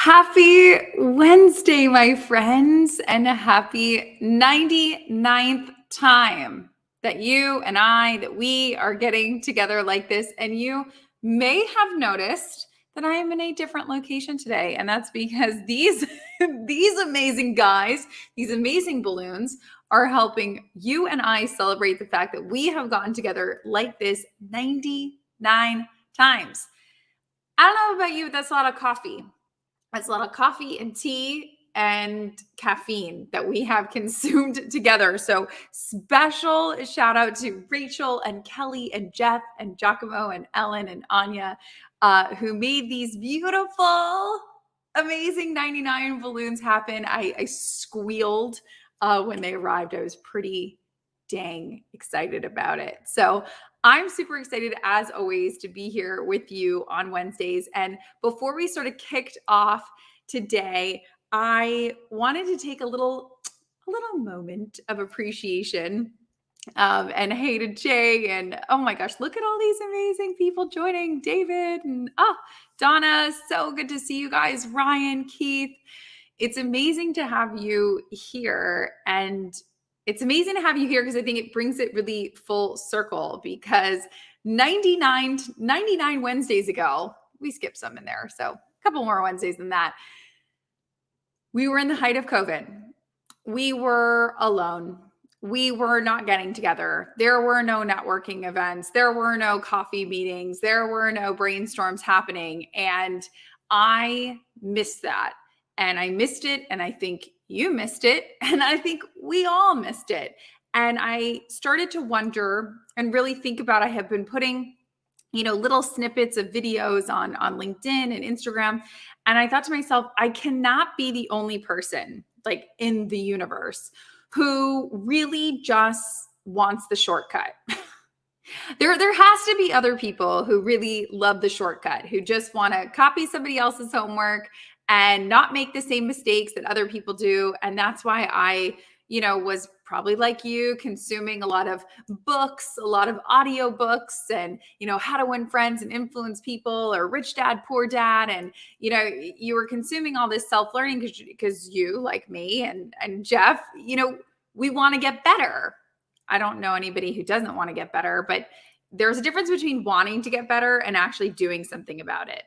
Happy Wednesday, my friends, and a happy 99th time that we are getting together like this. And you may have noticed that I am in a different location today. And that's because these amazing guys, these amazing balloons are helping you and I celebrate the fact that we have gotten together like this 99 times. I don't know about you, but that's a lot of coffee. That's a lot of coffee and tea and caffeine that we have consumed together. So special shout out to Rachel and Kelly and Jeff and Giacomo and Ellen and Anya, who made these beautiful, amazing 99 balloons happen. I squealed when they arrived. I was pretty dang excited about it. So I'm super excited, as always, to be here with you on Wednesdays. And before we sort of kicked off today, I wanted to take a little moment of appreciation. And hey to Jay, and oh my gosh, look at all these amazing people joining. David and Donna, so good to see you guys. Ryan, Keith, it's amazing to have you here. And it's amazing to have you here because I think it brings it really full circle, because 99 Wednesdays ago, we skipped some in there. So a couple more Wednesdays than that. We were in the height of COVID. We were alone. We were not getting together. There were no networking events. There were no coffee meetings. There were no brainstorms happening. And I missed that. And I missed it. And I think you missed it. And I think we all missed it. And I started to wonder and really think about, I have been putting, little snippets of videos on LinkedIn and Instagram. And I thought to myself, I cannot be the only person like in the universe who really just wants the shortcut. There has to be other people who really love the shortcut, who just want to copy somebody else's homework and not make the same mistakes that other people do. And that's why I, was probably like you, consuming a lot of books, a lot of audio books, and, How to Win Friends and Influence People, or Rich Dad, Poor Dad. And, you were consuming all this self-learning because you, like me and Jeff, we want to get better. I don't know anybody who doesn't want to get better, but there's a difference between wanting to get better and actually doing something about it.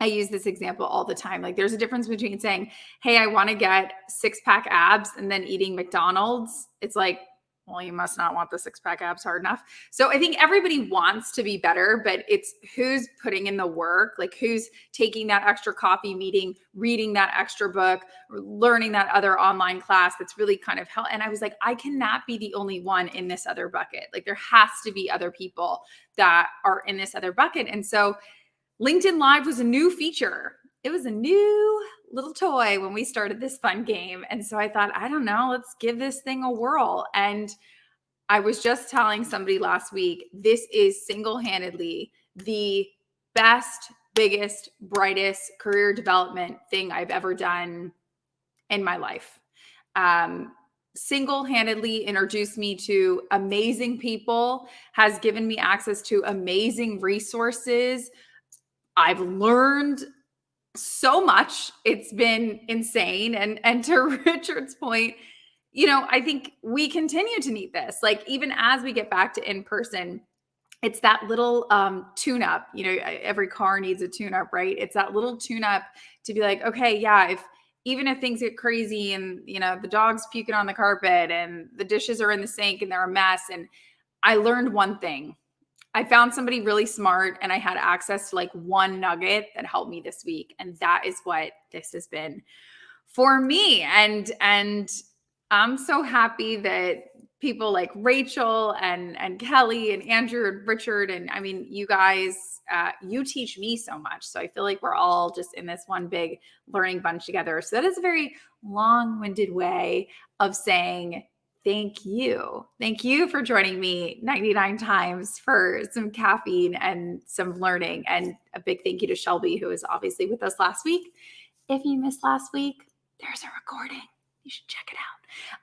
I use this example all the time. Like, there's a difference between saying, hey, I want to get 6-pack abs, and then eating McDonald's. It's like, well, you must not want the 6-pack abs hard enough. So I think everybody wants to be better, but it's who's putting in the work, like who's taking that extra coffee meeting, reading that extra book, or learning that other online class that's really kind of help. And I was like, I cannot be the only one in this other bucket. Like, there has to be other people that are in this other bucket. And so LinkedIn Live was a new feature. It was a new little toy when we started this fun game. And so I thought, I don't know, let's give this thing a whirl. And I was just telling somebody last week, this is single-handedly the best, biggest, brightest career development thing I've ever done in my life. Single-handedly introduced me to amazing people, has given me access to amazing resources. I've learned so much. It's been insane. And to Richard's point, I think we continue to need this. Like, even as we get back to in-person, it's that little tune-up. Every car needs a tune-up, right? It's that little tune-up to be like, okay, yeah, even if things get crazy and, the dog's puking on the carpet and the dishes are in the sink and they're a mess. And I learned one thing. I found somebody really smart, and I had access to like one nugget that helped me this week. And that is what this has been for me. And I'm so happy that people like Rachel and Kelly and Andrew and Richard, and I mean, you guys, you teach me so much. So I feel like we're all just in this one big learning bunch together. So that is a very long-winded way of saying thank you. Thank you for joining me 99 times for some caffeine and some learning. And a big thank you to Shelby, who was obviously with us last week. If you missed last week, there's a recording. You should check it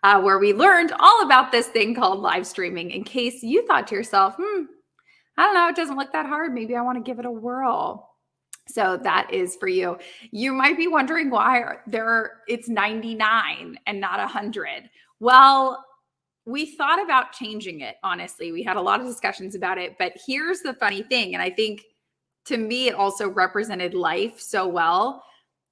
out, where we learned all about this thing called live streaming, in case you thought to yourself, I don't know, it doesn't look that hard. Maybe I want to give it a whirl. So that is for you. You might be wondering why it's 99 and not 100. Well, we thought about changing it, honestly. We had a lot of discussions about it, but here's the funny thing, and I think to me it also represented life so well.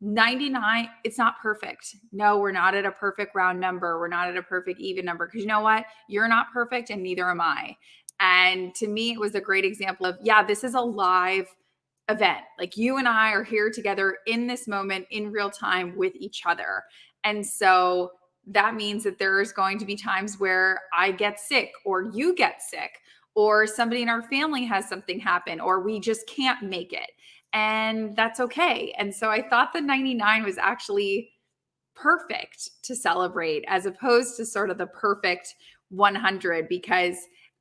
99, it's not perfect. No, we're not at a perfect round number. We're not at a perfect even number, because you know what? You're not perfect and neither am I. And to me, it was a great example of, yeah, this is a live event. Like, you and I are here together in this moment in real time with each other. And so that means that there's going to be times where I get sick or you get sick or somebody in our family has something happen or we just can't make it. And that's okay. And so I thought the 99 was actually perfect to celebrate, as opposed to sort of the perfect 100, because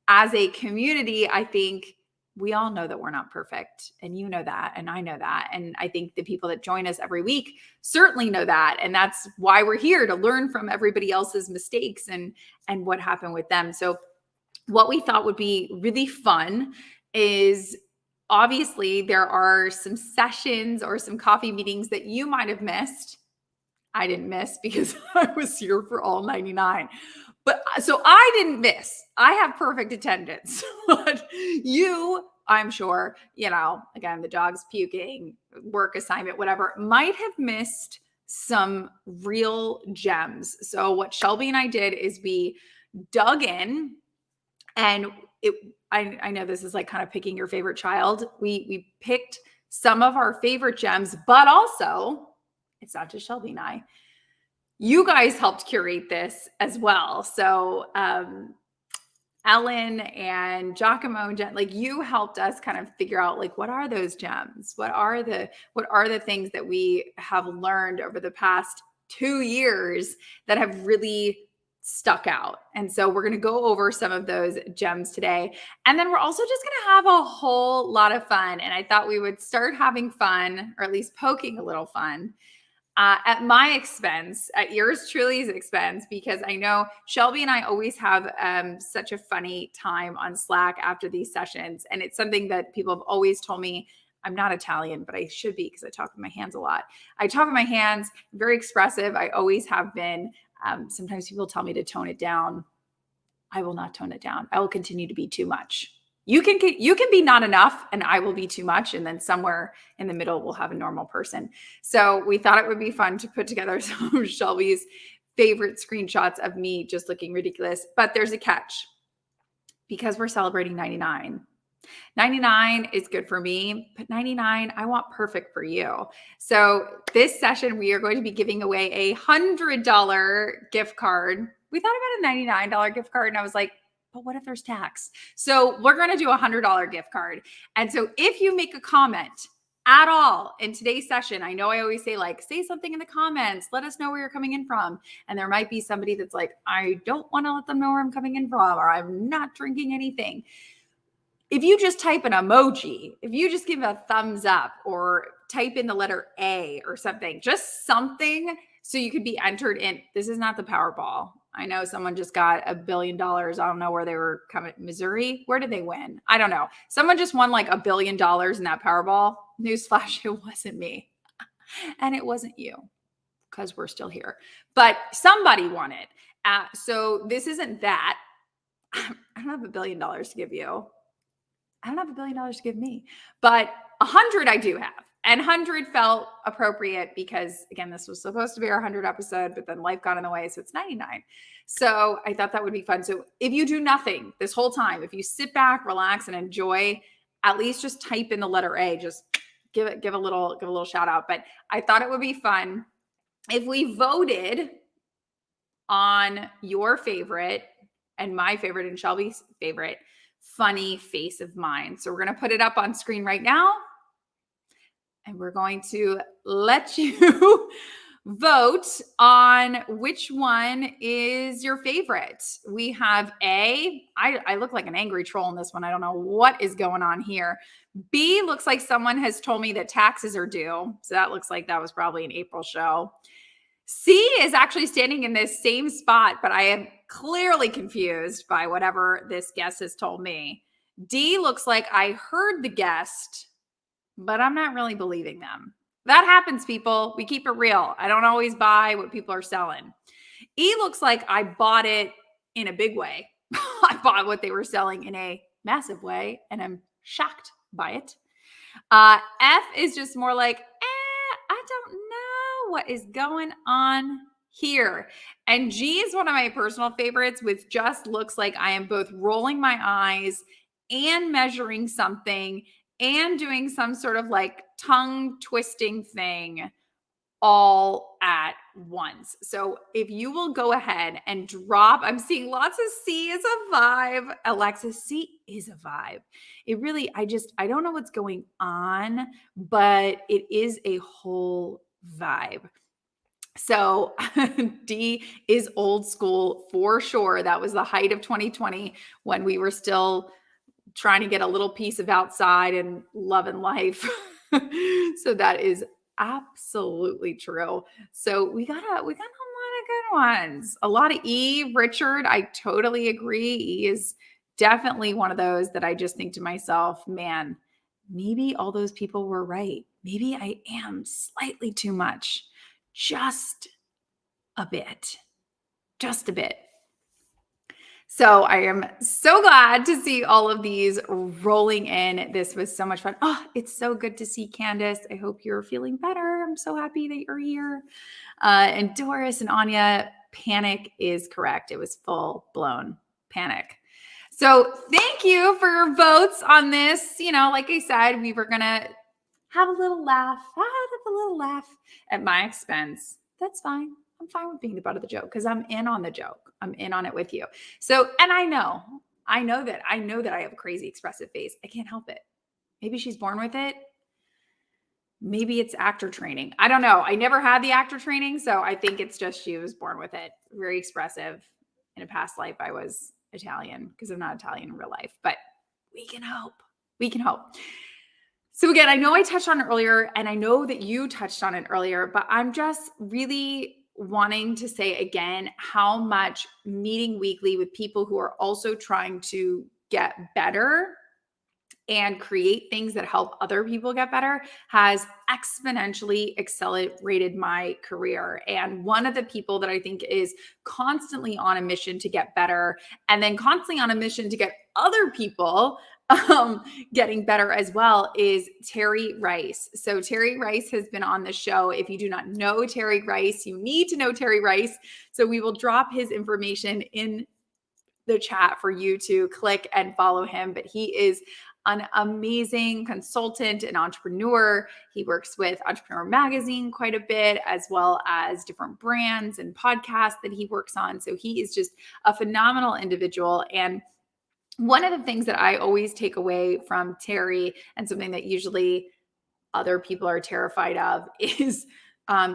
as a community, I think we all know that we're not perfect, and you know that, and I know that. And I think the people that join us every week certainly know that. And that's why we're here, to learn from everybody else's mistakes and what happened with them. So what we thought would be really fun is, obviously there are some sessions or some coffee meetings that you might have missed. I didn't miss because I was here for all 99. But so I didn't miss. I have perfect attendance. But you, I'm sure, again, the dog's puking, work assignment, whatever, might have missed some real gems. So what Shelby and I did is we dug in, and I know this is like kind of picking your favorite child. We picked some of our favorite gems, but also it's not just Shelby and I. You guys helped curate this as well. So Ellen and Giacomo and Jen, like, you helped us kind of figure out, like, what are those gems? What are the things that we have learned over the past 2 years that have really stuck out? And so we're going to go over some of those gems today. And then we're also just going to have a whole lot of fun. And I thought we would start having fun, or at least poking a little fun, at my expense, at yours truly's expense, because I know Shelby and I always have such a funny time on Slack after these sessions. And it's something that people have always told me. I'm not Italian, but I should be, because I talk with my hands a lot. I talk with my hands, very expressive. I always have been. Sometimes people tell me to tone it down. I will not tone it down. I will continue to be too much. You can be not enough, and I will be too much. And then somewhere in the middle, we'll have a normal person. So we thought it would be fun to put together some of Shelby's favorite screenshots of me just looking ridiculous. But there's a catch, because we're celebrating 99. 99 is good for me, but 99, I want perfect for you. So this session, we are going to be giving away a $100 gift card. We thought about a $99 gift card, and I was like, but what if there's tax? So we're going to do a $100 gift card. And so if you make a comment at all in today's session, I know I always say, like, say something in the comments, let us know where you're coming in from. And there might be somebody that's like, I don't want to let them know where I'm coming in from, or I'm not drinking anything. If you just type an emoji, if you just give a thumbs up or type in the letter A or something, just something, so you could be entered in. This is not the Powerball. I know someone just got $1 billion. I don't know where they were coming. Missouri? Where did they win? I don't know. Someone just won like $1 billion in that Powerball. Newsflash, it wasn't me. And it wasn't you, because we're still here. But somebody won it. So this isn't that. I don't have $1 billion to give you. I don't have $1 billion to give me, but 100 I do have. And 100 felt appropriate because, again, this was supposed to be our 100th episode, but then life got in the way. So it's 99. So I thought that would be fun. So if you do nothing this whole time, if you sit back, relax, and enjoy, at least just type in the letter A, just give a little shout out. But I thought it would be fun if we voted on your favorite and my favorite and Shelby's favorite funny face of mine. So we're going to put it up on screen right now. And we're going to let you vote on which one is your favorite. We have A. I look like an angry troll in this one. I don't know what is going on here. B looks like someone has told me that taxes are due. So that looks like that was probably an April show. C is actually standing in this same spot, but I am clearly confused by whatever this guest has told me. D looks like I heard the guest but I'm not really believing them. That happens, people. We keep it real. I don't always buy what people are selling. E looks like I bought it in a big way. I bought what they were selling in a massive way, and I'm shocked by it. F is just more like, I don't know what is going on here. And G is one of my personal favorites, which just looks like I am both rolling my eyes and measuring something and doing some sort of like tongue twisting thing all at once. So if you will go ahead and drop, I'm seeing lots of C is a vibe. Alexis, C is a vibe. It really, I don't know what's going on, but it is a whole vibe. So D is old school for sure. That was the height of 2020 when we were still trying to get a little piece of outside and love and life. So that is absolutely true. So we got a lot of good ones. A lot of E. Richard, I totally agree. E is definitely one of those that I just think to myself, man, maybe all those people were right. Maybe I am slightly too much. Just a bit. Just a bit. So I am so glad to see all of these rolling in. This was so much fun. Oh, it's so good to see Candace. I hope you're feeling better. I'm so happy that you're here. And Doris and Anya, panic is correct. It was full blown panic. So thank you for your votes on this. You know, like I said, we were going to have a little laugh, at my expense. That's fine. I'm fine with being the butt of the joke because I'm in on the joke. I'm in on it with you. So, and I know that I have a crazy expressive face. I can't help it. Maybe she's born with it. Maybe it's actor training. I don't know. I never had the actor training. So I think it's just she was born with it. Very expressive. In a past life, I was Italian because I'm not Italian in real life, but we can hope. We can hope. So again, I know I touched on it earlier and I know that you touched on it earlier, but I'm just really wanting to say again how much meeting weekly with people who are also trying to get better and create things that help other people get better has exponentially accelerated my career. And one of the people that I think is constantly on a mission to get better and then constantly on a mission to get other people getting better as well is Terry Rice. So Terry Rice has been on the show. If you do not know Terry Rice, you need to know Terry Rice. So we will drop his information in the chat for you to click and follow him. But he is an amazing consultant and entrepreneur. He works with Entrepreneur Magazine quite a bit, as well as different brands and podcasts that he works on. So he is just a phenomenal individual. And one of the things that I always take away from Terry, and something that usually other people are terrified of, is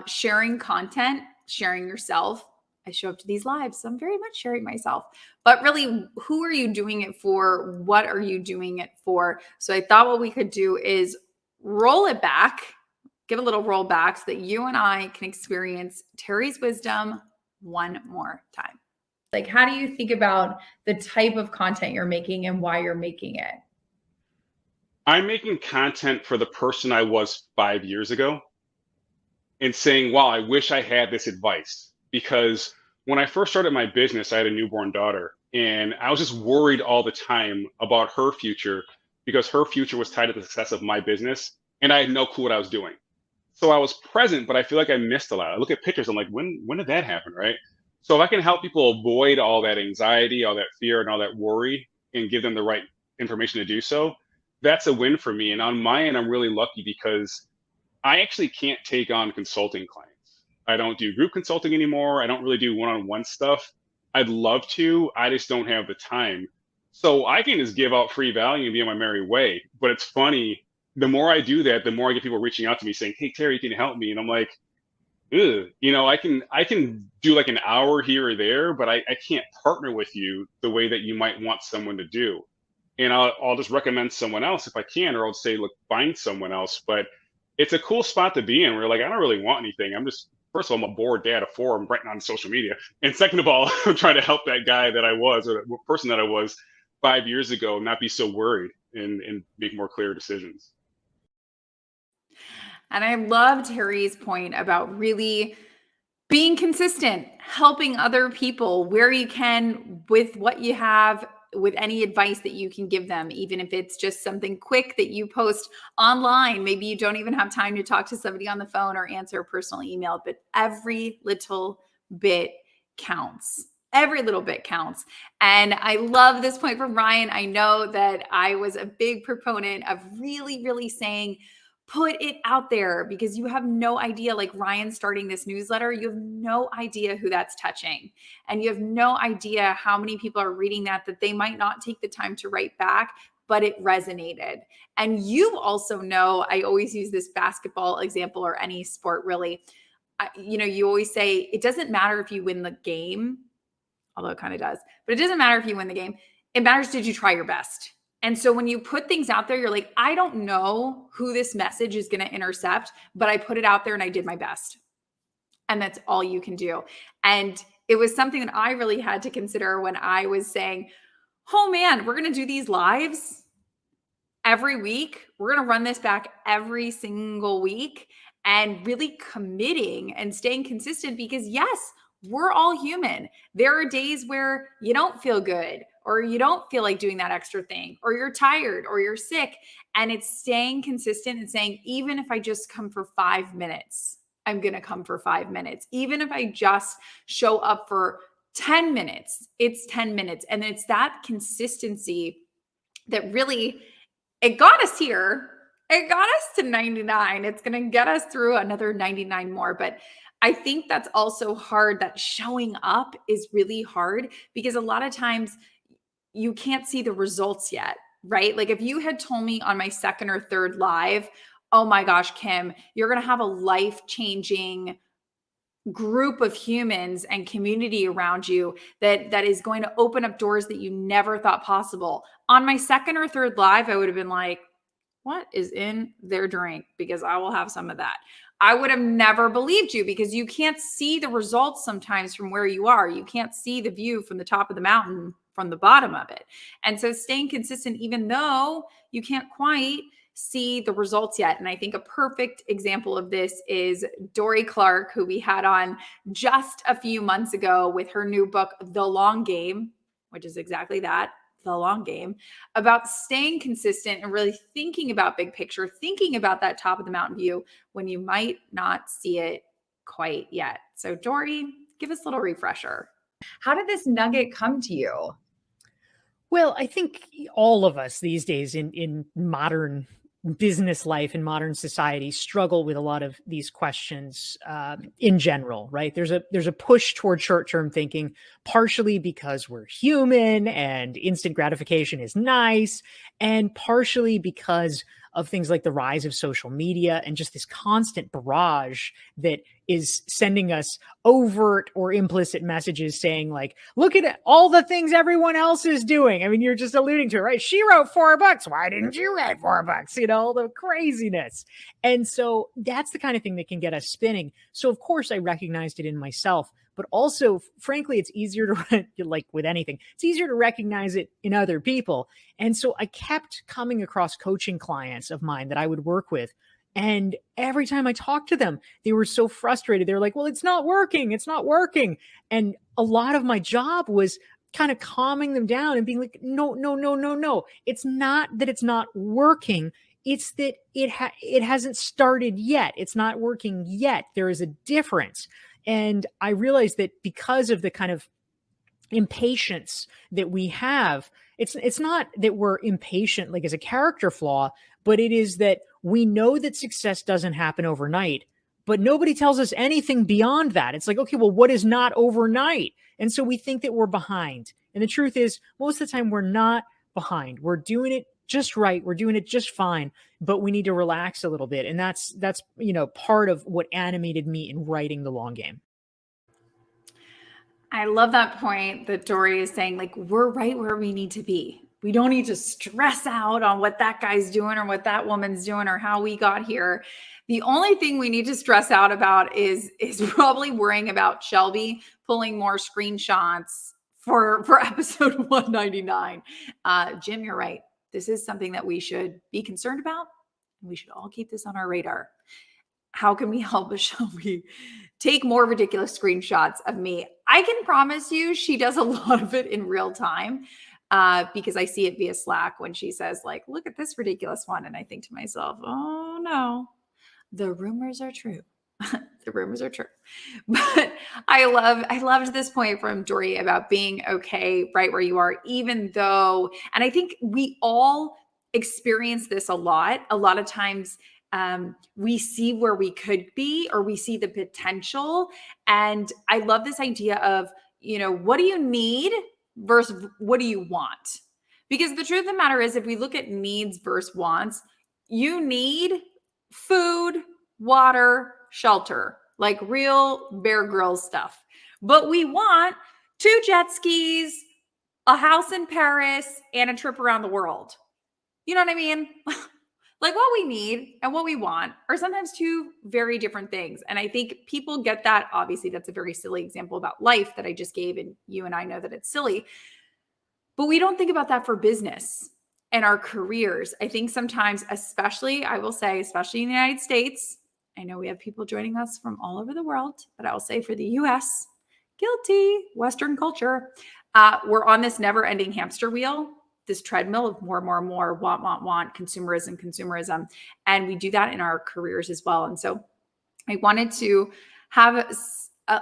sharing content, sharing yourself. I show up to these lives, so I'm very much sharing myself. But really, who are you doing it for? What are you doing it for? So I thought what we could do is roll it back, give a little roll back so that you and I can experience Terry's wisdom one more time. Like, how do you think about the type of content you're making and why you're making it? I'm making content for the person I was 5 years ago and saying, wow, I wish I had this advice. Because when I first started my business, I had a newborn daughter and I was just worried all the time about her future because her future was tied to the success of my business and I had no clue what I was doing. So I was present, but I feel like I missed a lot. I look at pictures, I'm like, when did that happen, right? So if I can help people avoid all that anxiety, all that fear, and all that worry, and give them the right information to do so, that's a win for me. And on my end, I'm really lucky because I actually can't take on consulting clients. I don't do group consulting anymore. I don't really do one-on-one stuff. I'd love to, I just don't have the time. So I can just give out free value and be on my merry way. But it's funny, the more I do that, the more I get people reaching out to me saying, hey, Terry, can you help me? And I'm like, ugh, I can do like an hour here or there, but I can't partner with you the way that you might want someone to do. And I'll just recommend someone else if I can, or I'll say, look, find someone else. But it's a cool spot to be in where like, I don't really want anything. I'm just, first of all, I'm a bored dad of four. I'm writing on social media. And second of all, I'm trying to help that guy that I was, or the person that I was 5 years ago, not be so worried and make more clear decisions. And I love Terry's point about really being consistent, helping other people where you can with what you have, with any advice that you can give them, even if it's just something quick that you post online. Maybe you don't even have time to talk to somebody on the phone or answer a personal email, but every little bit counts. Every little bit counts. And I love this point from Ryan. I know that I was a big proponent of really, really saying, put it out there, because you have no idea, like Ryan starting this newsletter, you have no idea who that's touching. And you have no idea how many people are reading that they might not take the time to write back, but it resonated. And you also know, I always use this basketball example or any sport really. You always say, it doesn't matter if you win the game, although it kind of does, but it doesn't matter if you win the game. It matters, did you try your best? And so when you put things out there, you're like, I don't know who this message is going to intercept, but I put it out there and I did my best. And that's all you can do. And it was something that I really had to consider when I was saying, oh man, we're going to do these lives every week. We're going to run this back every single week, and really committing and staying consistent, because yes, we're all human. There are days where you don't feel good, or you don't feel like doing that extra thing, or you're tired, or you're sick. And it's staying consistent and saying, even if I just come for 5 minutes, I'm going to come for 5 minutes. Even if I just show up for 10 minutes, it's 10 minutes. And it's that consistency that really, it got us here. It got us to 99. It's going to get us through another 99 more. But I think that's also hard. That showing up is really hard, because a lot of times you can't see the results yet, right? Like if you had told me on my second or third live, oh my gosh, Kim, you're going to have a life-changing group of humans and community around you that is going to open up doors that you never thought possible. On my second or third live, I would have been like, what is in their drink? Because I will have some of that. I would have never believed you, because you can't see the results sometimes from where you are. You can't see the view from the top of the mountain from the bottom of it. And so staying consistent, even though you can't quite see the results yet. And I think a perfect example of this is Dorie Clark, who we had on just a few months ago with her new book, The Long Game, which is exactly that, the long game, about staying consistent and really thinking about big picture, thinking about that top of the mountain view when you might not see it quite yet. So Dorie, give us a little refresher. How did this nugget come to you? Well, I think all of us these days in modern business life and modern society struggle with a lot of these questions in general, right? There's a push toward short-term thinking, partially because we're human and instant gratification is nice, and partially because of things like the rise of social media and just this constant barrage that is sending us overt or implicit messages saying like, look at all the things everyone else is doing. I mean, you're just alluding to it, right? She wrote 4 books. Why didn't you write 4 books? You know, the craziness. And so that's the kind of thing that can get us spinning. So of course I recognized it in myself, but also, frankly, it's easier to, like with anything, it's easier to recognize it in other people. And so I kept coming across coaching clients of mine that I would work with. And every time I talked to them, they were so frustrated. They were like, well, it's not working. It's not working. And a lot of my job was kind of calming them down and being like, no, no, no, no, no. It's not that it's not working. It's that it hasn't started yet. It's not working yet. There is a difference. And I realized that because of the kind of impatience that we have, it's not that we're impatient like as a character flaw, but it is that we know that success doesn't happen overnight, but nobody tells us anything beyond that. It's like, okay, well, what is not overnight? And so we think that we're behind. And the truth is, most of the time we're not behind. We're doing it just right. We're doing it just fine, but we need to relax a little bit. And that's, part of what animated me in writing The Long Game. I love that point that Dorie is saying, like, we're right where we need to be. We don't need to stress out on what that guy's doing or what that woman's doing or how we got here. The only thing we need to stress out about is probably worrying about Shelby pulling more screenshots for episode 199. Jim, you're right. This is something that we should be concerned about We should all keep this on our radar. How can we help Shelby take more ridiculous screenshots of me? I can promise you she does a lot of it in real time because I see it via Slack when she says like, look at this ridiculous one. And I think to myself, oh no, the rumors are true. The rumors are true. But I loved this point from Dorie about being okay right where you are, even though, and I think we all experience this a lot of times. We see where we could be, or we see the potential. And I love this idea of, what do you need versus what do you want? Because the truth of the matter is, if we look at needs versus wants, you need food, water, shelter, like real Bear Grylls stuff. But we want 2 jet skis, a house in Paris, and a trip around the world. You know what I mean? Like what we need and what we want are sometimes 2 very different things. And I think people get that. Obviously, that's a very silly example about life that I just gave, and you and I know that it's silly. But we don't think about that for business and our careers. I think sometimes, especially, I will say, especially in the United States, I know we have people joining us from all over the world, but I will say for the US, guilty, Western culture, we're on this never-ending hamster wheel, this treadmill of more, want, consumerism. And we do that in our careers as well. And so I wanted to have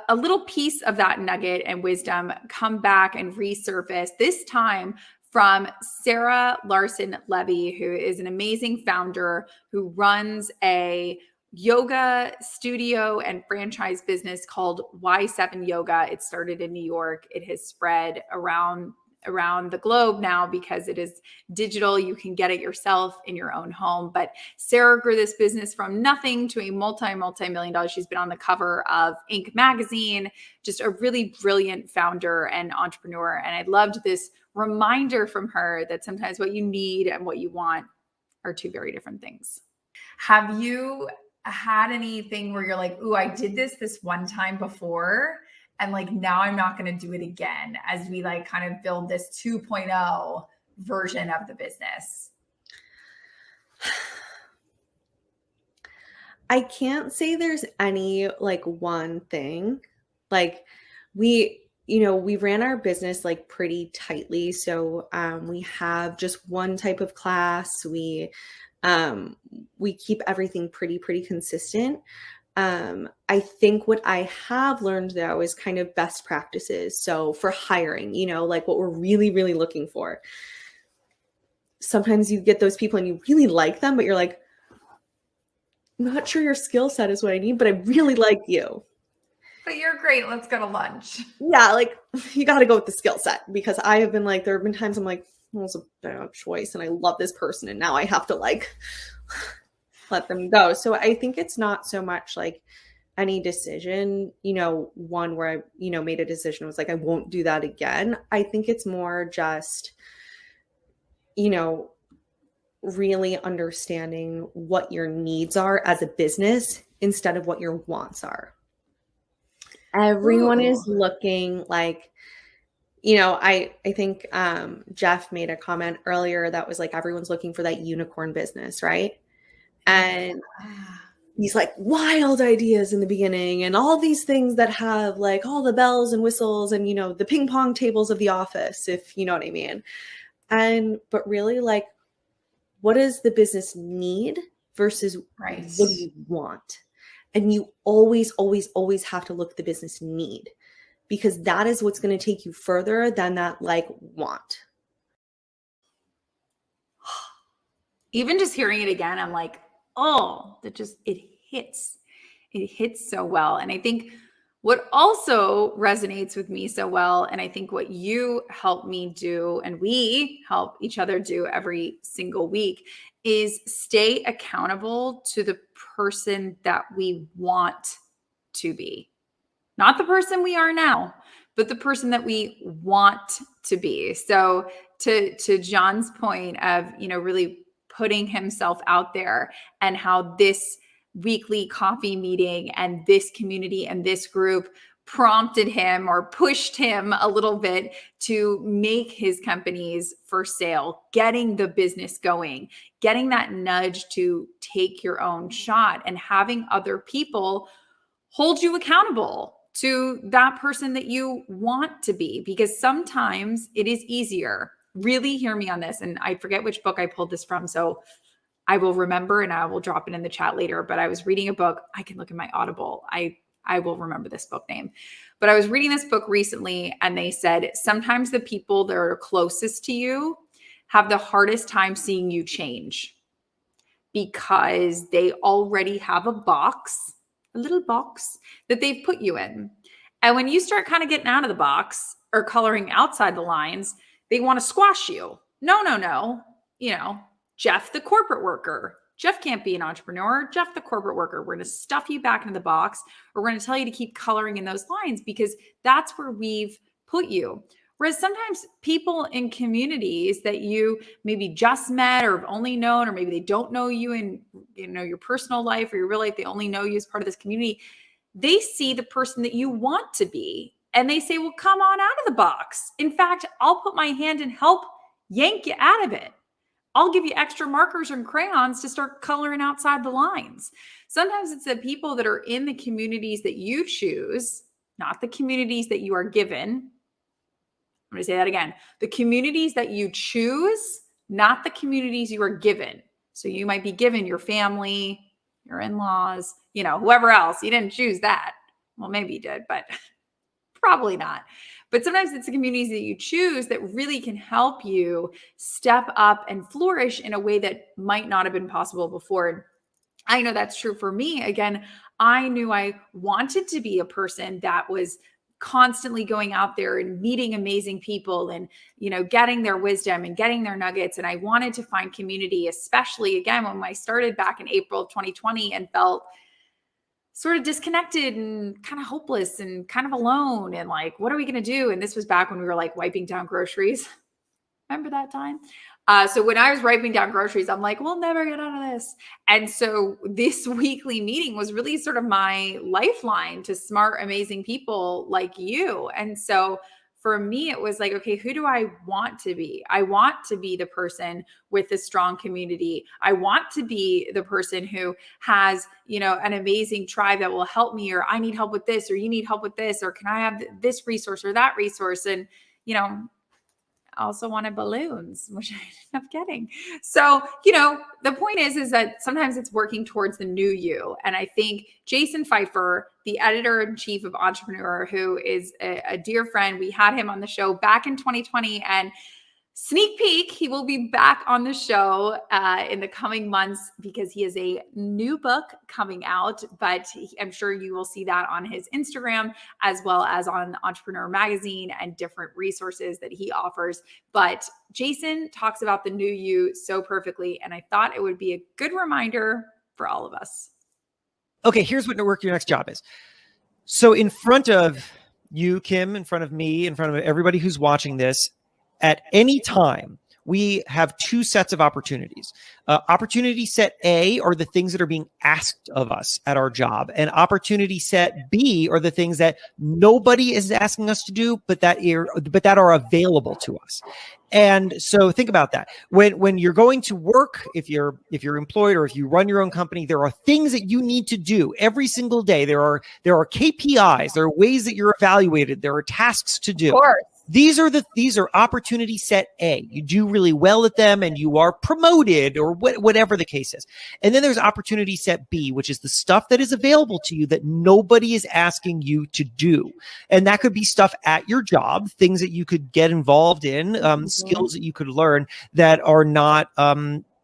a little piece of that nugget and wisdom come back and resurface, this time from Sarah Larson Levy, who is an amazing founder who runs a yoga studio and franchise business called Y7 Yoga. It started in New York. It has spread around the globe now because it is digital. You can get it yourself in your own home. But Sarah grew this business from nothing to a multi-million dollars. She's been on the cover of Inc. magazine, just a really brilliant founder and entrepreneur. And I loved this reminder from her that sometimes what you need and what you want are 2 very different things. Have you had anything where you're like, ooh, I did this one time before, and like now I'm not going to do it again, as we like kind of build this 2.0 version of the business? I can't say there's any like one thing. Like we ran our business like pretty tightly. So we have just one type of class. We keep everything pretty consistent. I think what I have learned though is kind of best practices. So for hiring, like what we're really, really looking for. Sometimes you get those people and you really like them, but you're like, I'm not sure your skill set is what I need, but I really like you. But you're great. Let's go to lunch. Yeah. Like you got to go with the skill set, because I have been like, there have been times I'm like, well, it's a bad choice and I love this person, and now I have to like let them go. So I think it's not so much like any decision, one where I, made a decision, was like, I won't do that again. I think it's more just, really understanding what your needs are as a business instead of what your wants are. Everyone is looking like, I think Jeff made a comment earlier that was like, everyone's looking for that unicorn business, right? And these like wild ideas in the beginning and all these things that have like all the bells and whistles and, the ping pong tables of the office, if you know what I mean. But really, like, what does the business need versus what do you want? And you always have to look at the business need, because that is what's going to take you further than that like want. Even just hearing it again, I'm like, oh, it hits so well. And I think what also resonates with me so well, and I think what you help me do and we help each other do every single week, is stay accountable to the person that we want to be. Not the person we are now, but the person that we want to be. So to John's point of, really putting himself out there, and how this weekly coffee meeting and this community and this group prompted him or pushed him a little bit to make his companies for sale, getting the business going, getting that nudge to take your own shot, and having other people hold you accountable to that person that you want to be. Because sometimes it is easier. Really hear me on this. And I forget which book I pulled this from, so I will remember and I will drop it in the chat later. But I was reading a book. I can look at my Audible. I will remember this book name. But I was reading this book recently, and they said sometimes the people that are closest to you have the hardest time seeing you change because they already have a little box that they've put you in. And when you start kind of getting out of the box or coloring outside the lines, they want to squash you. No. Jeff, the corporate worker. Jeff can't be an entrepreneur. Jeff, the corporate worker. We're going to stuff you back into the box, or we're going to tell you to keep coloring in those lines because that's where we've put you. Whereas sometimes people in communities that you maybe just met or have only known, or maybe they don't know you in your personal life or your real life, they only know you as part of this community. They see the person that you want to be, and they say, well, come on out of the box. In fact, I'll put my hand and help yank you out of it. I'll give you extra markers and crayons to start coloring outside the lines. Sometimes it's the people that are in the communities that you choose, not the communities that you are given. I'm going to say that again. The communities that you choose, not the communities you are given. So you might be given your family, your in-laws, whoever else. You didn't choose that. Well, maybe you did, but probably not. But sometimes it's the communities that you choose that really can help you step up and flourish in a way that might not have been possible before. I know that's true for me. Again, I knew I wanted to be a person that was constantly going out there and meeting amazing people and, getting their wisdom and getting their nuggets. And I wanted to find community, especially again, when I started back in April of 2020 and felt sort of disconnected and kind of hopeless and kind of alone and like, what are we going to do? And this was back when we were like wiping down groceries. Remember that time? So when I was wiping down groceries, I'm like, we'll never get out of this. And so this weekly meeting was really sort of my lifeline to smart, amazing people like you. And so for me, it was like, okay, who do I want to be? I want to be the person with a strong community. I want to be the person who has, an amazing tribe that will help me, or I need help with this, or you need help with this, or can I have this resource or that resource? And, I also wanted balloons, which I ended up getting. So, the point is that sometimes it's working towards the new you. And I think Jason Pfeiffer, the editor-in-chief of Entrepreneur, who is a dear friend, we had him on the show back in 2020, and sneak peek, he will be back on the show in the coming months because he has a new book coming out, but I'm sure you will see that on his Instagram as well as on Entrepreneur Magazine and different resources that he offers. But Jason talks about the new you so perfectly, and I thought it would be a good reminder for all of us. Okay, here's what work your next job is. So in front of you, Kim, in front of me, in front of everybody who's watching this, at any time, we have two sets of opportunities. Opportunity set A are the things that are being asked of us at our job. And opportunity set B are the things that nobody is asking us to do, but that are available to us. And so think about that. When you're going to work, if you're employed or if you run your own company, there are things that you need to do every single day. There are KPIs, there are ways that you're evaluated, there are tasks to do. Of course. These are opportunity set A. You do really well at them and you are promoted or whatever the case is. And then there's opportunity set B, which is the stuff that is available to you that nobody is asking you to do. And that could be stuff at your job, things that you could get involved in, skills that you could learn that are not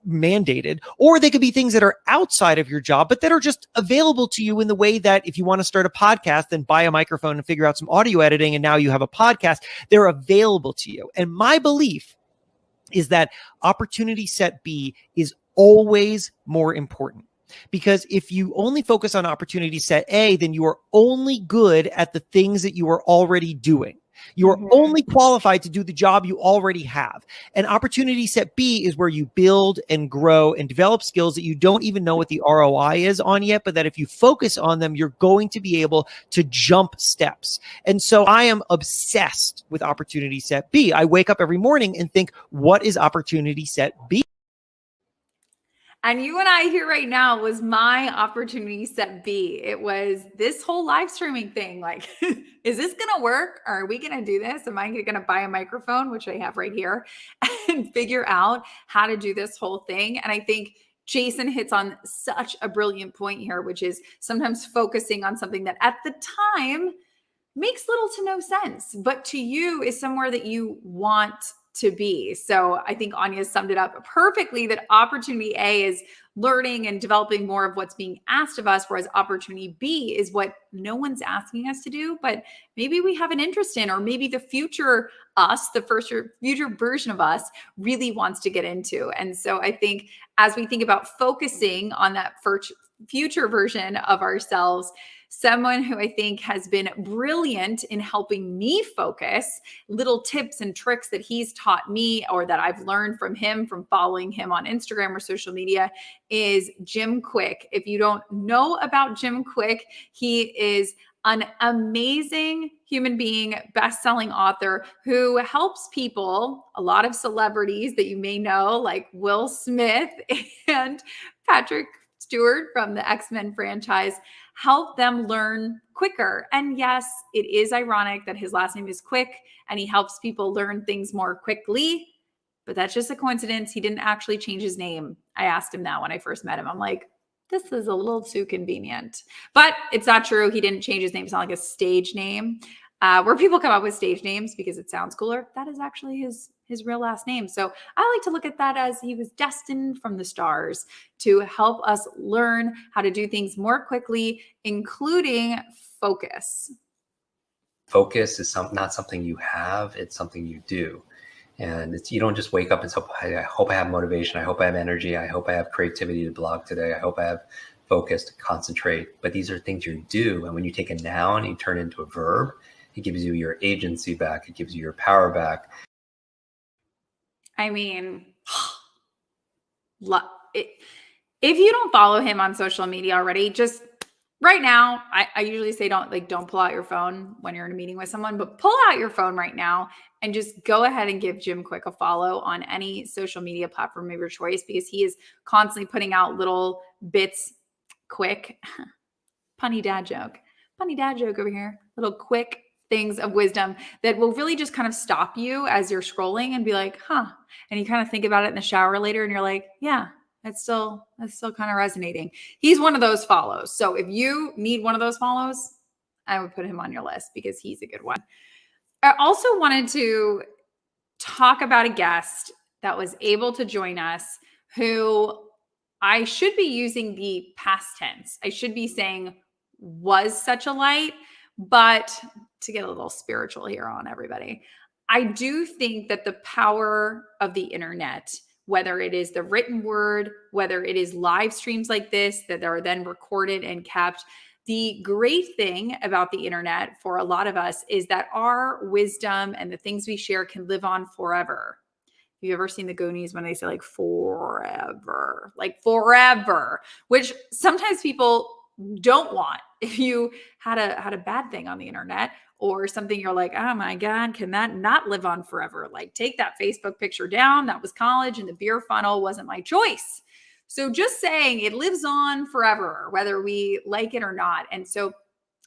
mandated, or they could be things that are outside of your job, but that are just available to you in the way that if you want to start a podcast, then buy a microphone and figure out some audio editing, and now you have a podcast, they're available to you. And my belief is that opportunity set B is always more important. Because if you only focus on opportunity set A, then you are only good at the things that you are already doing. You are Mhm. only qualified to do the job you already have. And opportunity set B is where you build and grow and develop skills that you don't even know what the ROI is on yet, but that if you focus on them, you're going to be able to jump steps. And so I am obsessed with opportunity set B. I wake up every morning and think, what is opportunity set B? And you and I here right now was my opportunity set B. It was this whole live streaming thing. Like, is this going to work? Are we going to do this? Am I going to buy a microphone, which I have right here, and figure out how to do this whole thing? And I think Jason hits on such a brilliant point here, which is sometimes focusing on something that at the time makes little to no sense, but to you is somewhere that you want to be. So I think Anya summed it up perfectly that opportunity A is learning and developing more of what's being asked of us, whereas opportunity B is what no one's asking us to do, but maybe we have an interest in, or maybe the future us, the future version of us really wants to get into. And so I think as we think about focusing on that future version of ourselves, someone who I think has been brilliant in helping me focus, little tips and tricks that he's taught me or that I've learned from him from following him on Instagram or social media, is Jim Kwik. If you don't know about Jim Kwik, he is an amazing human being, best-selling author who helps people, a lot of celebrities that you may know, like Will Smith and Patrick Stewart from the X-Men franchise, help them learn quicker. And yes, it is ironic that his last name is Kwik and he helps people learn things more quickly, but that's just a coincidence. He didn't actually change his name. I asked him that when I first met him. I'm like, this is a little too convenient, but it's not true. He didn't change his name. It's not like a stage name where people come up with stage names because it sounds cooler. That is actually his real last name. So I like to look at that as he was destined from the stars to help us learn how to do things more quickly, including focus. Focus is not something you have, it's something you do. And you don't just wake up and say, I hope I have motivation. I hope I have energy. I hope I have creativity to blog today. I hope I have focus to concentrate. But these are things you do. And when you take a noun and you turn it into a verb, it gives you your agency back. It gives you your power back. I mean, if you don't follow him on social media already, just right now, I usually say don't pull out your phone when you're in a meeting with someone, but pull out your phone right now and just go ahead and give Jim Kwik a follow on any social media platform of your choice, because he is constantly putting out little bits, quick, punny dad joke over here, little quick things of wisdom that will really just kind of stop you as you're scrolling and be like, huh. And you kind of think about it in the shower later and you're like, yeah, that's still kind of resonating. He's one of those follows. So if you need one of those follows, I would put him on your list because he's a good one. I also wanted to talk about a guest that was able to join us who I should be using the past tense. I should be saying was such a light, but to get a little spiritual here on everybody, I do think that the power of the internet, whether it is the written word, whether it is live streams like this that are then recorded and kept, the great thing about the internet for a lot of us is that our wisdom and the things we share can live on forever. Have you ever seen the Goonies when they say like forever, which sometimes people don't want. If you had a bad thing on the internet or something, you're like, oh my God, can that not live on forever? Like, take that Facebook picture down. That was college and the beer funnel wasn't my choice. So just saying it lives on forever, whether we like it or not. And so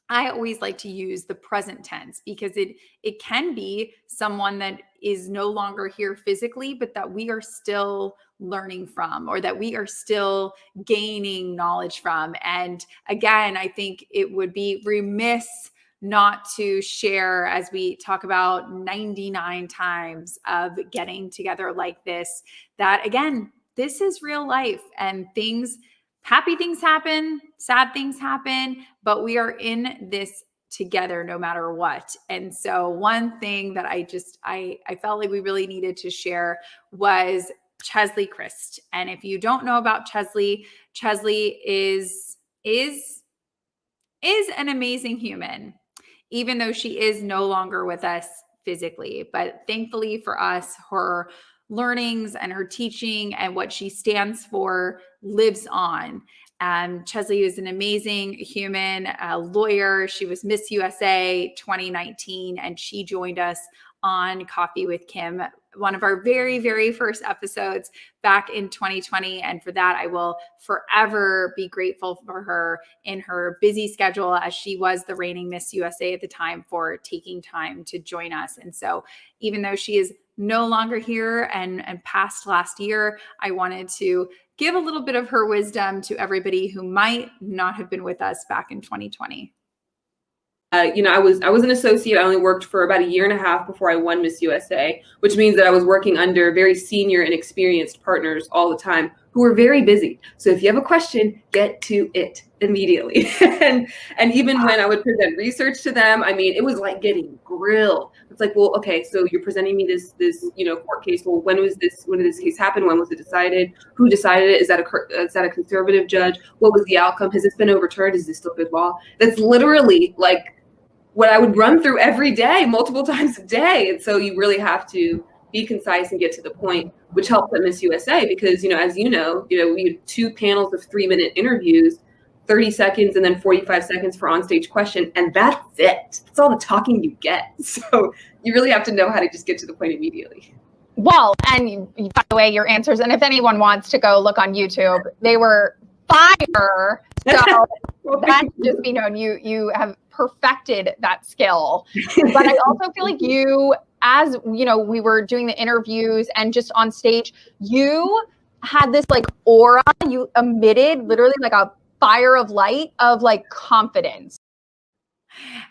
I always like to use the present tense because it can be someone that is no longer here physically, but that we are still learning from, or that we are still gaining knowledge from. And again, I think it would be remiss not to share, as we talk about 99 times of getting together like this, that again, this is real life and happy things happen, sad things happen, but we are in this together no matter what. And so one thing that I felt like we really needed to share was Cheslie Kryst. And if you don't know about Cheslie is an amazing human. Even though she is no longer with us physically. But thankfully for us, her learnings and her teaching and what she stands for lives on. Cheslie is an amazing human, a lawyer. She was Miss USA 2019, and she joined us on Coffee with Kim, one of our very, very first episodes back in 2020. And for that, I will forever be grateful for her in her busy schedule, as she was the reigning Miss USA at the time, for taking time to join us. And so even though she is no longer here and passed last year, I wanted to give a little bit of her wisdom to everybody who might not have been with us back in 2020. I was an associate. I only worked for about 1.5 years before I won Miss USA, which means that I was working under very senior and experienced partners all the time who were very busy. So if you have a question, get to it immediately. and even when I would present research to them, I mean, it was like getting grilled. It's like, well, okay, so you're presenting me this court case. Well, when did this case happen? When was it decided? Who decided it? Is that a conservative judge? What was the outcome? Has this been overturned? Is this still good law? That's literally like what I would run through every day, multiple times a day. And so you really have to be concise and get to the point, which helps at Miss USA because, as you know, we had 2 panels of 3-minute interviews, 30 seconds and then 45 seconds for onstage question. And that's it. That's all the talking you get. So you really have to know how to just get to the point immediately. Well, and by the way, your answers, and if anyone wants to go look on YouTube, they were fire. So that just be known, you have perfected that skill. But I also feel like you, as we were doing the interviews and just on stage, you had this like aura, you emitted literally like a fire of light of like confidence.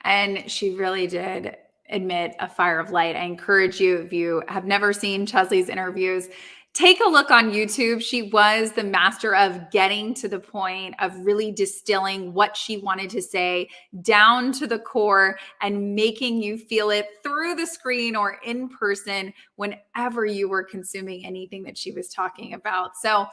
And she really did emit a fire of light. I encourage you, if you have never seen Cheslie's interviews, take a look on YouTube. She was the master of getting to the point of really distilling what she wanted to say down to the core and making you feel it through the screen or in person whenever you were consuming anything that she was talking about. So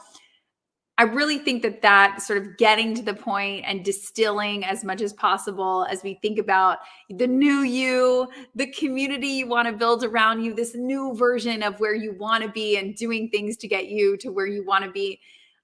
I really think that sort of getting to the point and distilling as much as possible as we think about the new you, the community you want to build around you, this new version of where you want to be and doing things to get you to where you want to be.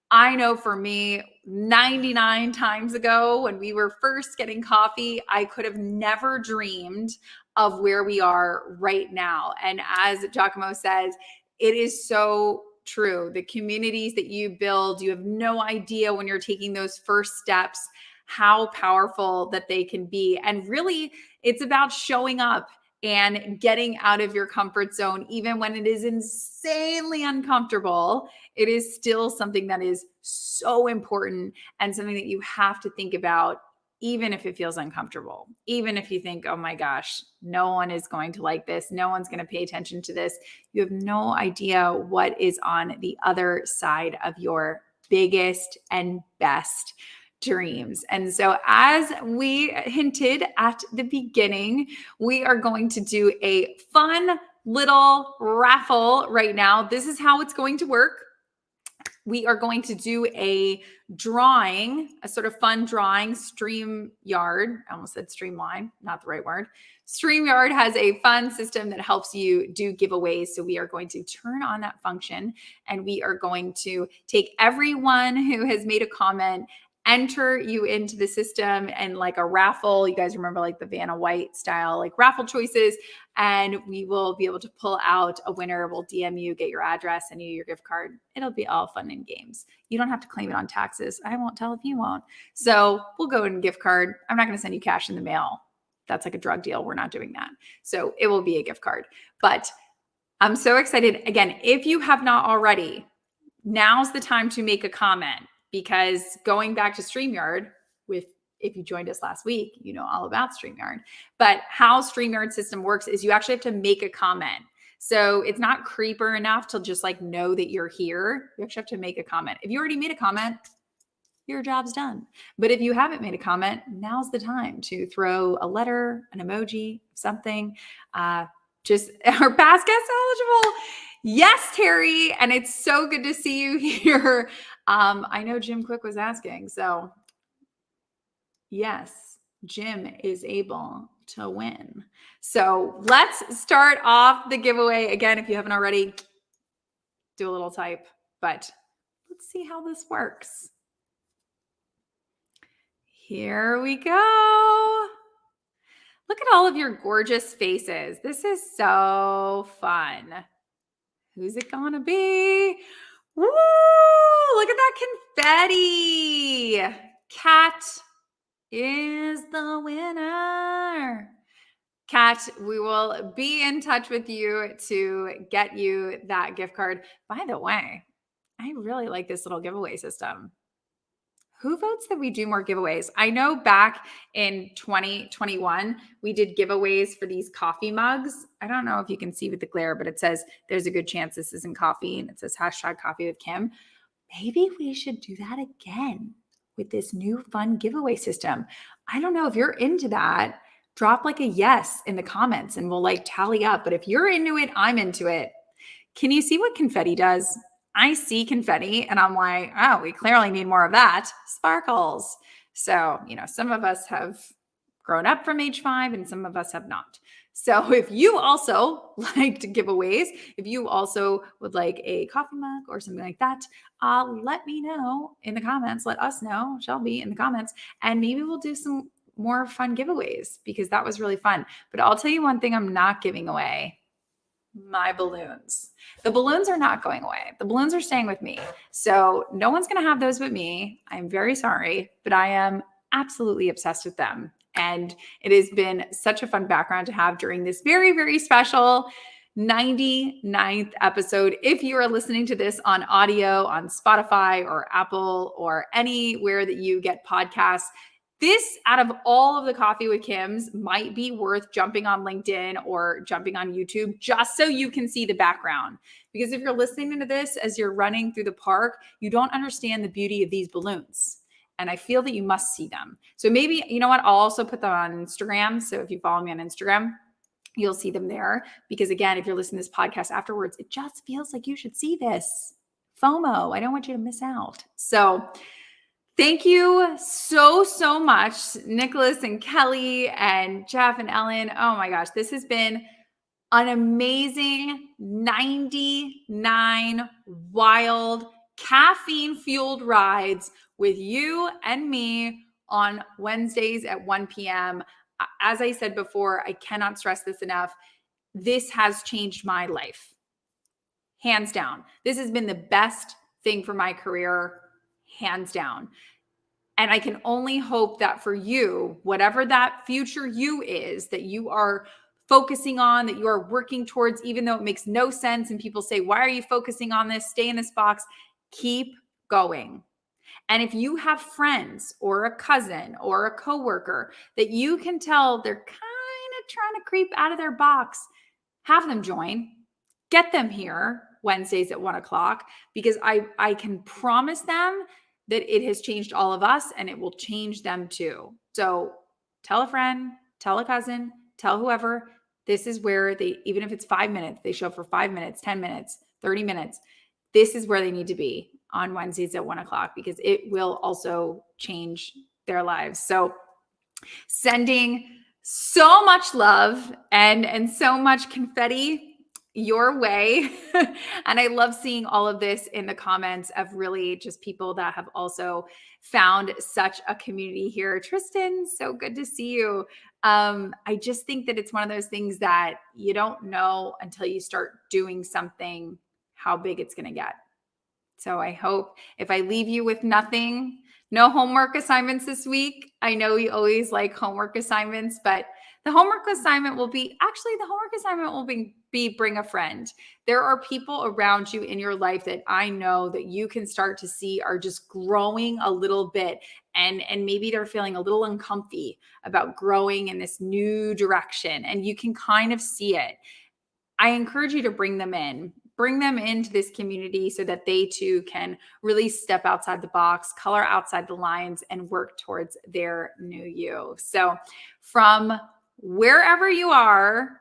I know for me, 99 times ago when we were first getting coffee, I could have never dreamed of where we are right now. And as Giacomo says, it is so true. The communities that you build, you have no idea when you're taking those first steps, how powerful that they can be. And really, it's about showing up and getting out of your comfort zone. Even when it is insanely uncomfortable, it is still something that is so important and something that you have to think about, even if it feels uncomfortable, even if you think, oh my gosh, no one is going to like this. No one's going to pay attention to this. You have no idea what is on the other side of your biggest and best dreams. And so as we hinted at the beginning, we are going to do a fun little raffle right now. This is how it's going to work. We are going to do a drawing, a sort of fun drawing. StreamYard, I almost said Streamline, not the right word. StreamYard has a fun system that helps you do giveaways. So we are going to turn on that function and we are going to take everyone who has made a comment, enter you into the system and like a raffle. You guys remember like the Vanna White style, like raffle choices. And we will be able to pull out a winner. We'll DM you, get your address, and you your gift card. It'll be all fun and games. You don't have to claim it on taxes. I won't tell if you won't. So we'll go in gift card. I'm not going to send you cash in the mail. That's like a drug deal. We're not doing that. So it will be a gift card. But I'm so excited. Again, if you have not already, now's the time to make a comment. Because going back to StreamYard, if you joined us last week, you know all about StreamYard. But how StreamYard system works is you actually have to make a comment. So it's not creeper enough to just like know that you're here. You actually have to make a comment. If you already made a comment, your job's done. But if you haven't made a comment, now's the time to throw a letter, an emoji, something. Just our past guest eligible. Yes, Terry. And it's so good to see you here. I know Jim Quick was asking. So yes, Jim is able to win. So let's start off the giveaway. Again, if you haven't already, do a little type, but let's see how this works. Here we go. Look at all of your gorgeous faces. This is so fun. Who's it gonna be? Woo! Look at that confetti. Kat is the winner. Kat, we will be in touch with you to get you that gift card. By the way, I really like this little giveaway system. Who votes that we do more giveaways? I know back in 2021, we did giveaways for these coffee mugs. I don't know if you can see with the glare, but it says there's a good chance this isn't coffee, and it says #coffee with Kim. Maybe we should do that again with this new fun giveaway system. I don't know if you're into that. Drop like a yes in the comments and we'll like tally up. But if you're into it, I'm into it. Can you see what confetti does? I see confetti and I'm like, oh, we clearly need more of that. Sparkles. So, some of us have grown up from age 5 and some of us have not. So if you also like to giveaways, if you also would like a coffee mug or something like that, let me know in the comments. Let us know, Shelby, in the comments, and maybe we'll do some more fun giveaways because that was really fun. But I'll tell you one thing I'm not giving away. My balloons. The balloons are not going away. The balloons are staying with me. So no one's going to have those but me. I'm very sorry, but I am absolutely obsessed with them. And it has been such a fun background to have during this very, very special 99th episode. If you are listening to this on audio, on Spotify or Apple or anywhere that you get podcasts, this, out of all of the Coffee with Kims, might be worth jumping on LinkedIn or jumping on YouTube just so you can see the background. Because if you're listening to this as you're running through the park, you don't understand the beauty of these balloons. And I feel that you must see them. So maybe, you know what? I'll also put them on Instagram. So if you follow me on Instagram, you'll see them there. Because again, if you're listening to this podcast afterwards, it just feels like you should see this. FOMO. I don't want you to miss out. So thank you so, so much, Nicholas and Kelly and Jeff and Ellen. Oh my gosh, this has been an amazing 99 wild caffeine-fueled rides with you and me on Wednesdays at 1 p.m. As I said before, I cannot stress this enough. This has changed my life. Hands down. This has been the best thing for my career, hands down. And I can only hope that for you, whatever that future you is, that you are focusing on, that you are working towards, even though it makes no sense. And people say, why are you focusing on this? Stay in this box. Keep going. And if you have friends or a cousin or a coworker that you can tell they're kind of trying to creep out of their box, have them join. Get them here Wednesdays at 1 o'clock, because I can promise them that it has changed all of us and it will change them too. So tell a friend, tell a cousin, tell whoever. This is where they, even if it's 5 minutes, they show up for 5 minutes, 10 minutes, 30 minutes. This is where they need to be on Wednesdays at 1 o'clock, because it will also change their lives. So sending so much love and so much confetti your way. And I love seeing all of this in the comments of really just people that have also found such a community here. Tristan, so good to see you. I just think that it's one of those things that you don't know until you start doing something how big it's going to get. So I hope if I leave you with nothing, no homework assignments this week. I know you always like homework assignments, but the homework assignment will be bring a friend. There are people around you in your life that I know that you can start to see are just growing a little bit, and maybe they're feeling a little uncomfy about growing in this new direction, and you can kind of see it. I encourage you to bring them into this community so that they too can really step outside the box, color outside the lines, and work towards their new you. So from wherever you are,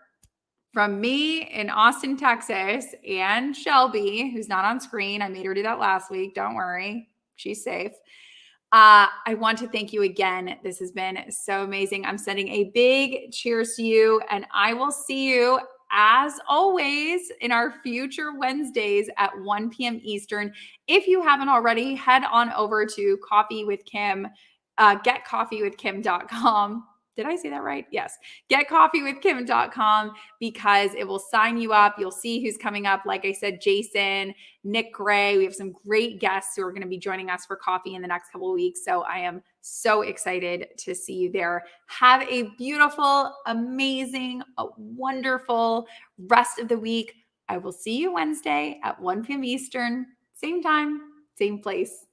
from me in Austin, Texas, and Shelby, who's not on screen. I made her do that last week. Don't worry. She's safe. I want to thank you again. This has been so amazing. I'm sending a big cheers to you, and I will see you as always in our future Wednesdays at 1 p.m. Eastern. If you haven't already, head on over to Coffee with Kim, getcoffeewithkim.com. Did I say that right? Yes. Getcoffeewithkim.com, because it will sign you up. You'll see who's coming up. Like I said, Jason, Nick Gray. We have some great guests who are going to be joining us for coffee in the next couple of weeks. So I am so excited to see you there. Have a beautiful, amazing, wonderful rest of the week. I will see you Wednesday at 1 p.m. Eastern, same time, same place.